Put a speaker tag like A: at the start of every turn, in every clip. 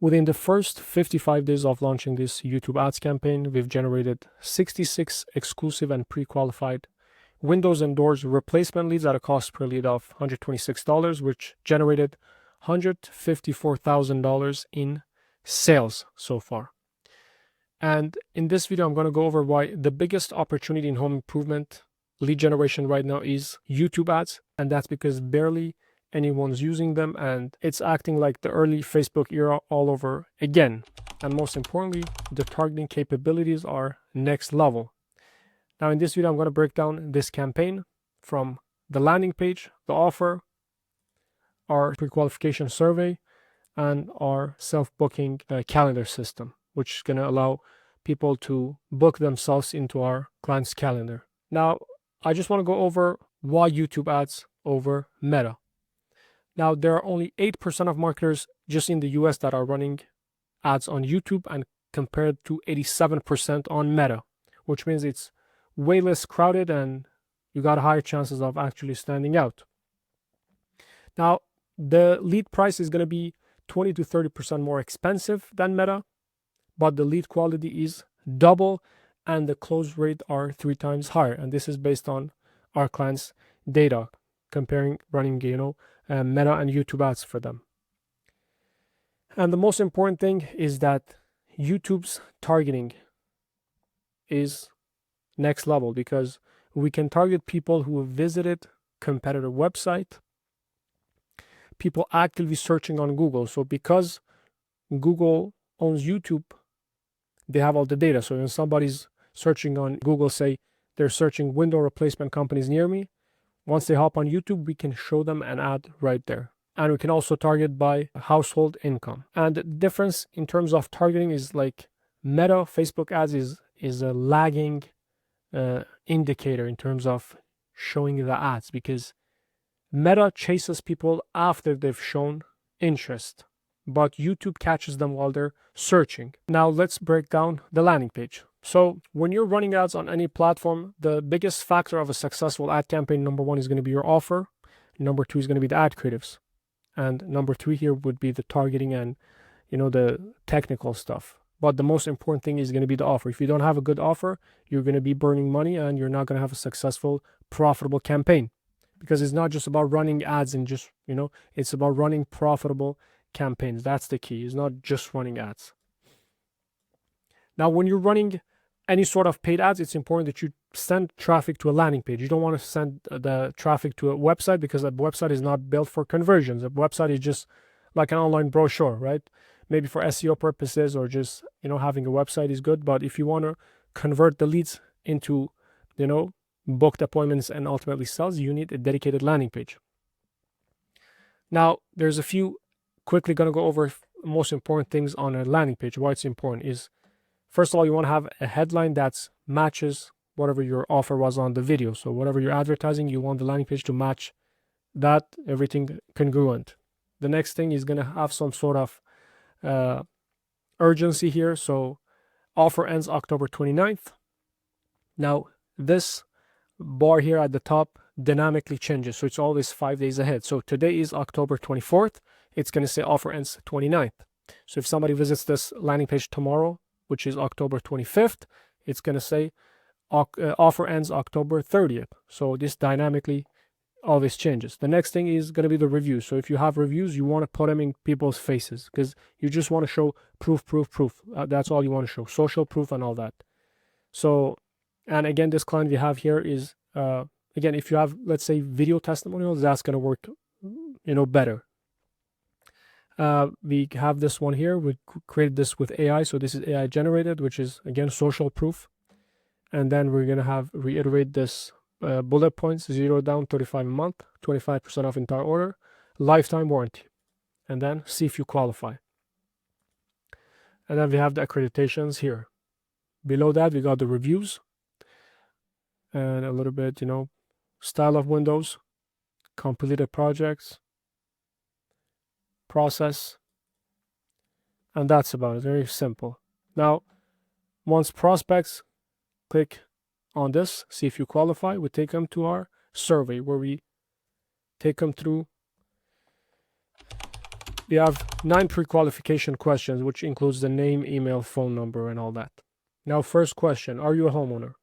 A: Within the first 55 days of launching this YouTube ads campaign, we've generated 66 exclusive and pre-qualified windows and doors replacement leads at a cost per lead of $126, which generated $154,000 in sales so far. And in this video, I'm going to go over why the biggest opportunity in home improvement lead generation right now is YouTube ads. And that's because barely anyone's using them, and it's acting like the early Facebook era all over again. And most importantly, the targeting capabilities are next level. Now in this video, I'm going to break down this campaign from the landing page, the offer, our pre-qualification survey, and our self-booking calendar system, which is going to allow people to book themselves into our client's calendar. Now, I just want to go over why YouTube ads over Meta. Now, there are only 8% of marketers just in the US that are running ads on YouTube, and compared to 87% on Meta, which means it's way less crowded and you got higher chances of actually standing out. Now, the lead price is going to be 20 to 30% more expensive than Meta, but the lead quality is double and the close rate are 3 times higher. And this is based on our clients' data, comparing running, Meta and YouTube ads for them. And the most important thing is that YouTube's targeting is next level, because we can target people who have visited competitor website, people actively searching on Google. So because Google owns YouTube, they have all the data. So when somebody's searching on Google, say they're searching window replacement companies near me, once they hop on YouTube, we can show them an ad right there. And we can also target by household income. And the difference in terms of targeting is like Meta, Facebook ads is a lagging indicator in terms of showing the ads, because Meta chases people after they've shown interest, but YouTube catches them while they're searching. Now let's break down the landing page. So when you're running ads on any platform, the biggest factor of a successful ad campaign, number 1 is going to be your offer. Number 2 is going to be the ad creatives. And number 3 here would be the targeting and, the technical stuff. But the most important thing is going to be the offer. If you don't have a good offer, you're going to be burning money and you're not going to have a successful, profitable campaign. Because it's not just about running ads and just, it's about running profitable campaigns. That's the key. It's not just running ads. Now, when you're running any sort of paid ads, it's important that you send traffic to a landing page. You don't want to send the traffic to a website, because a website is not built for conversions. A website is just like an online brochure, right? Maybe for SEO purposes, or just, having a website is good. But if you want to convert the leads into, booked appointments and ultimately sales, you need a dedicated landing page. Now, there's a few quickly going to go over most important things on a landing page. Why it's important is, first of all, you want to have a headline that matches whatever your offer was on the video. So whatever you're advertising, you want the landing page to match that, everything congruent. The next thing is going to have some sort of urgency here. So offer ends October 29th. Now, this bar here at the top dynamically changes. So it's always 5 days ahead. So today is October 24th. It's going to say offer ends 29th. So if somebody visits this landing page tomorrow, which is October 25th, it's going to say offer ends October 30th. So this dynamically always changes. The next thing is going to be the reviews. So if you have reviews, you want to put them in people's faces, because you just want to show proof. That's all you want to show, social proof and all that. So, and again, this client we have here is, again, if you have, let's say, video testimonials, that's going to work, better. We have this one here. We created this with AI. So this is AI generated, which is, again, social proof. And then we're going to reiterate this bullet points: 0 down, 35 a month, 25% off entire order, lifetime warranty, and then see if you qualify. And then we have the accreditations here. Below that, we got the reviews and a little bit, style of windows, completed projects, process, and that's about it. Very simple. Now, once prospects click on this, see if you qualify, we take them to our survey, where we take them through We have 9 pre-qualification questions, which includes the name, email, phone number, and all that. Now, first question, are you a homeowner?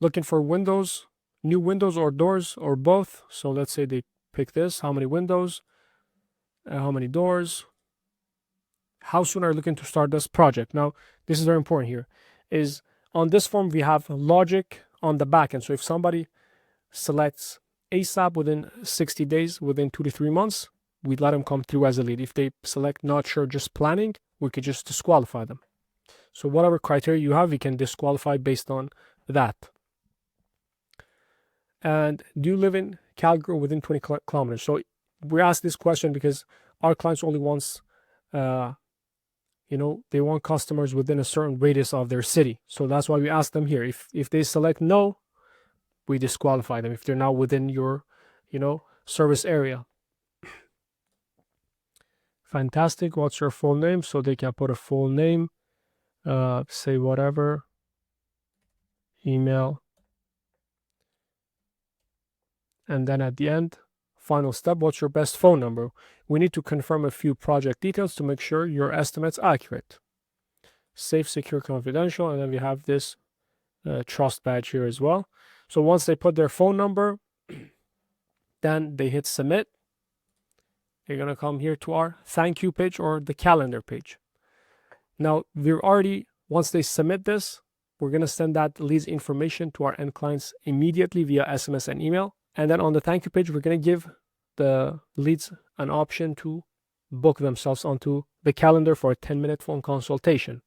A: Looking for windows, new windows or doors, or both? So let's say they pick this, how many windows, how many doors, how soon are you looking to start this project? Now, this is very important here, is on this form, we have logic on the back end. So if somebody selects ASAP within 60 days, within 2 to 3 months, we'd let them come through as a lead. If they select not sure, just planning, we could just disqualify them. So whatever criteria you have, we can disqualify based on that. And do you live in Calgary within 20 kilometers? So we ask this question because our clients only wants, they want customers within a certain radius of their city. So that's why we ask them here. If they select no, we disqualify them if they're not within your, service area. Fantastic. What's your full name? So they can put a full name, say whatever, email. And then at the end, final step, what's your best phone number? We need to confirm a few project details to make sure your estimate's accurate. Safe, secure, confidential. And then we have this trust badge here as well. So once they put their phone number, then they hit submit. They're going to come here to our thank you page or the calendar page. Now, once they submit this, we're going to send that leads information to our end clients immediately via SMS and email. And then on the thank you page, we're going to give the leads an option to book themselves onto the calendar for a 10-minute phone consultation.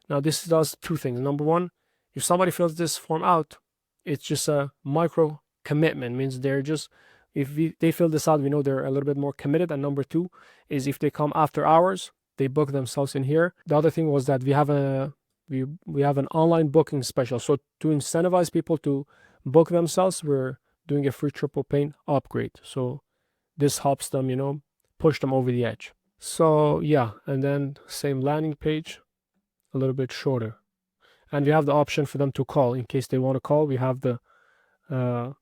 A: Now, this does two things. Number one, if somebody fills this form out, it's just a micro commitment, means they're just, they fill this out, we know they're a little bit more committed. And number two is if they come after hours, they book themselves in here. The other thing was that we have an online booking special. So to incentivize people to book themselves, we're doing a free triple pane upgrade. So this helps them, push them over the edge. So yeah, and then same landing page, a little bit shorter. And we have the option for them to call. In case they want to call, we have the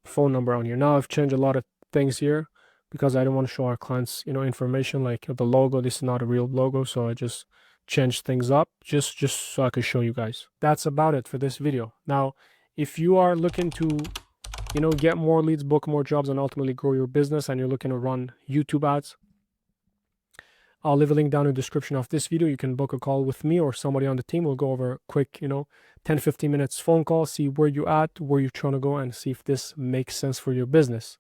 A: phone number on here. Now I've changed a lot of things here because I don't want to show our clients, information like the logo. This is not a real logo, so I just changed things up just so I could show you guys. That's about it for this video. Now, if you are looking to, get more leads, book more jobs, and ultimately grow your business, and you're looking to run YouTube ads, I'll leave a link down in the description of this video. You can book a call with me or somebody on the team. We'll go over a quick, 10-15 minutes phone call, see where you're at, where you're trying to go, and see if this makes sense for your business.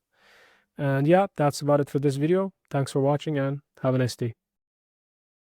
A: And yeah, that's about it for this video. Thanks for watching and have a nice day.